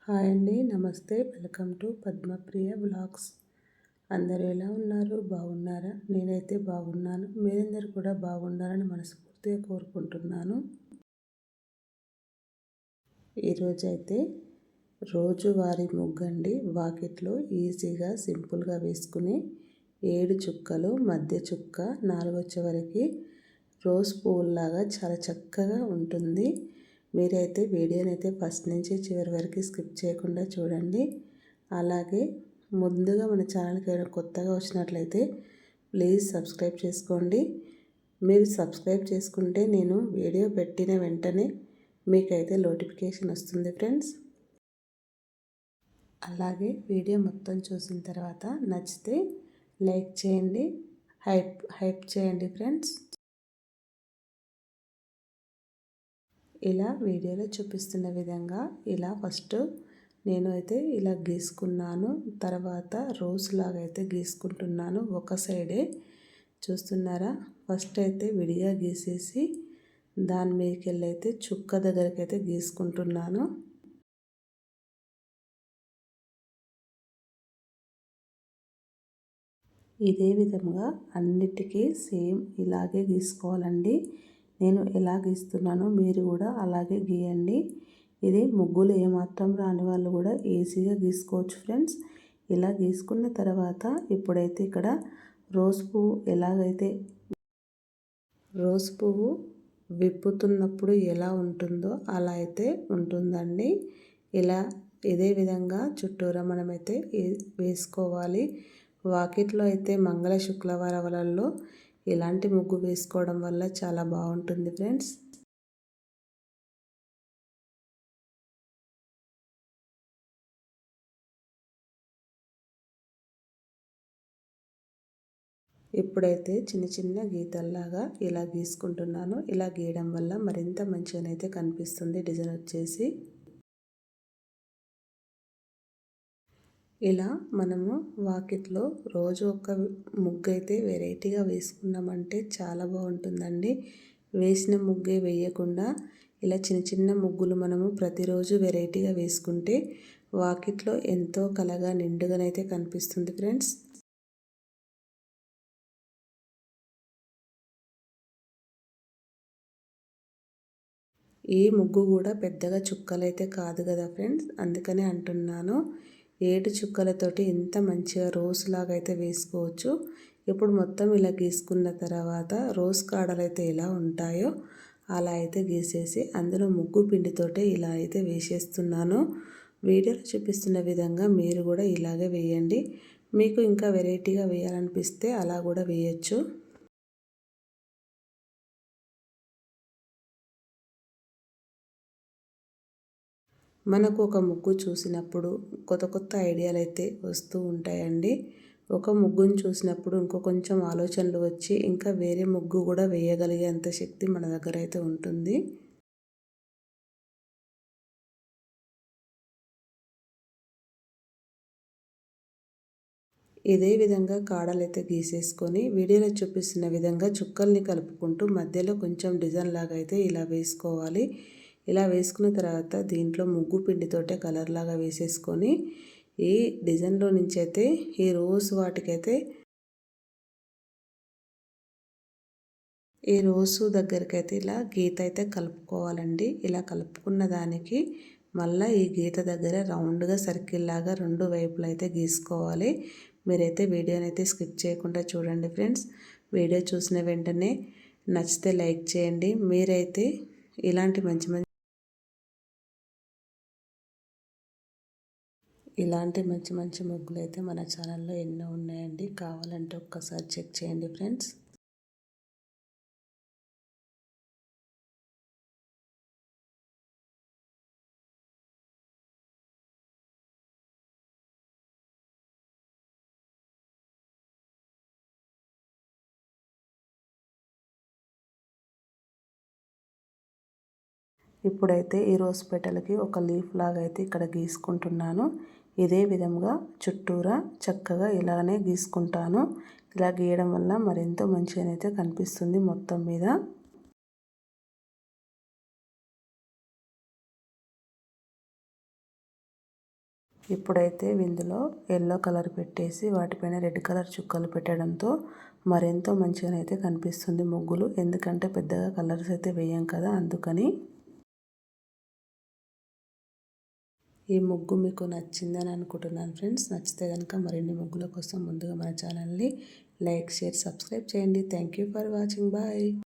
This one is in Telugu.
హాయ్ అండి, నమస్తే. Welcome to Padmapriya vlogs. అందరూ ఎలా ఉన్నారు? బాగున్నారా? నేనైతే బాగున్నాను. మీరందరూ కూడా బాగుండాలని మనస్ఫూర్తిగా కోరుకుంటున్నాను. ఈరోజైతే రోజువారీ ముగ్గండి. వాకిట్లో ఈజీగా సింపుల్గా వేసుకుని 7 చుక్కలు మధ్య చుక్క 4 వచ్చే వరకు రోజ్ పువ్వులాగా చాలా చక్కగా ఉంటుంది. మీరైతే వీడియోనైతే ఫస్ట్ నుంచి చివరి వరకు స్కిప్ చేయకుండా చూడండి. అలాగే ముందుగా మన ఛానల్కి ఏమైనా కొత్తగా వచ్చినట్లయితే ప్లీజ్ సబ్స్క్రైబ్ చేసుకోండి. మీరు సబ్స్క్రైబ్ చేసుకుంటే నేను వీడియో పెట్టిన వెంటనే మీకైతే నోటిఫికేషన్ వస్తుంది ఫ్రెండ్స్. అలాగే వీడియో మొత్తం చూసిన తర్వాత నచ్చితే లైక్ చేయండి, హైప్ చేయండి ఫ్రెండ్స్. ఇలా వీడియోలో చూపిస్తున్న విధంగా ఇలా ఫస్ట్ నేను అయితే ఇలా గీసుకున్నాను. తర్వాత రోజ్ లాగా అయితే గీసుకుంటున్నాను. ఒక సైడే చూస్తున్నారా? ఫస్ట్ అయితే విడిగా గీసేసి దాని మీదకి వెళ్ళి అయితే చుక్క దగ్గరికి అయితే గీసుకుంటున్నాను. ఇదే విధంగా అన్నిటికీ సేమ్ ఇలాగే గీసుకోవాలండి. నేను ఎలా గీస్తున్నానో మీరు కూడా అలాగే గీయండి. ఇది ముగ్గులు ఏమాత్రం రాని వాళ్ళు కూడా ఈజీగా గీసుకోవచ్చు ఫ్రెండ్స్. ఇలా గీసుకున్న తర్వాత ఇప్పుడైతే ఇక్కడ రోజ్ పువ్వు విప్పుతున్నప్పుడు ఎలా ఉంటుందో అలా అయితే ఉంటుందండి. ఇదే విధంగా చుట్టూరా మనమైతే వేసుకోవాలి. వాకిట్లో అయితే మంగళ శుక్రవారాలలో ఇలాంటి ముగ్గు వేసుకోవడం వల్ల చాలా బాగుంటుంది ఫ్రెండ్స్. ఇప్పుడైతే చిన్న చిన్న గీతల్లాగా ఇలా గీసుకుంటున్నాను. ఇలా గీయడం వల్ల మరింత మంచిగానైతే కనిపిస్తుంది డిజైన్ వచ్చేసి. ఇలా మనము వాకిట్లో రోజు ఒక ముగ్గు అయితే వెరైటీగా వేసుకున్నామంటే చాలా బాగుంటుందండి. వేసిన ముగ్గే వేయకుండా ఇలా చిన్న చిన్న ముగ్గులు మనము ప్రతిరోజు వెరైటీగా వేసుకుంటే వాకిట్లో ఎంతో కలగా నిండుగానైతే కనిపిస్తుంది ఫ్రెండ్స్. ఈ ముగ్గు కూడా పెద్దగా చుక్కలైతే కాదు కదా ఫ్రెండ్స్, అందుకనే అంటున్నాను. 7 చుక్కలతోటి ఎంత మంచిగా రోజ్ లాగా అయితే వేసుకోవచ్చు. ఇప్పుడు మొత్తం ఇలా గీసుకున్న తర్వాత రోజ్ కాడలు అయితే ఎలా ఉంటాయో అలా అయితే గీసేసి అందులో ముగ్గు పిండితోటే ఇలా అయితే వేసేస్తున్నాను. వీడియోలో చూపిస్తున్న విధంగా మీరు కూడా ఇలాగే వేయండి. మీకు ఇంకా వెరైటీగా వేయాలనిపిస్తే అలా కూడా వేయచ్చు. మనకు ఒక ముగ్గు చూసినప్పుడు కొత్త కొత్త ఐడియాలు అయితే వస్తూ ఉంటాయండి. ఒక ముగ్గును చూసినప్పుడు ఇంకో కొంచెం ఆలోచనలు వచ్చి ఇంకా వేరే ముగ్గు కూడా వేయగలిగే అంత శక్తి మన దగ్గర అయితే ఉంటుంది. ఇదే విధంగా కాడలైతే గీసేసుకొని వీడియోలో చూపిస్తున్న విధంగా చుక్కల్ని కలుపుకుంటూ మధ్యలో కొంచెం డిజైన్ లాగా అయితే ఇలా వేసుకోవాలి. ఇలా వేసుకున్న తర్వాత దీంట్లో ముగ్గు పిండితోటే కలర్ లాగా వేసేసుకొని ఈ డిజైన్లో నుంచి అయితే ఈ రోజు దగ్గరికి అయితే ఇలా గీత అయితే కలుపుకోవాలండి. ఇలా కలుపుకున్న దానికి మళ్ళీ ఈ గీత దగ్గర రౌండ్గా సర్కిల్ లాగా రెండు వైపులు అయితే గీసుకోవాలి. మీరైతే వీడియోని అయితే స్కిప్ చేయకుండా చూడండి ఫ్రెండ్స్. వీడియో చూసిన వెంటనే నచ్చితే లైక్ చేయండి. మీరైతే ఇలాంటి మంచి మంచి ముగ్గులు అయితే మన ఛానల్లో ఎన్నో ఉన్నాయండి. కావాలంటే ఒక్కసారి చెక్ చేయండి ఫ్రెండ్స్. ఇప్పుడైతే ఈ రోజ్ పెటల్కి ఒక లీఫ్ లాగా అయితే ఇక్కడ గీసుకుంటున్నాను. ఇదే విధంగా చుట్టూరా చక్కగా ఇలానే గీసుకుంటాను. ఇలా గీయడం వల్ల మరెంతో మంచిగానైతే కనిపిస్తుంది మొత్తం మీద. ఇప్పుడైతే ఇందులో ఎల్లో కలర్ పెట్టేసి వాటిపైన రెడ్ కలర్ చుక్కలు పెట్టడంతో మరెంతో మంచిగానైతే కనిపిస్తుంది ముగ్గులు. ఎందుకంటే పెద్దగా కలర్స్ అయితే వేయం కదా, అందుకని. ఈ ముగ్గు మీకు నచ్చిందని అనుకుంటున్నాను ఫ్రెండ్స్. నచ్చితే కనుక మరిన్ని ముగ్గుల కోసం ముందుగా మన ఛానల్ని లైక్, షేర్, సబ్స్క్రైబ్ చేయండి. Thank you for watching. Bye.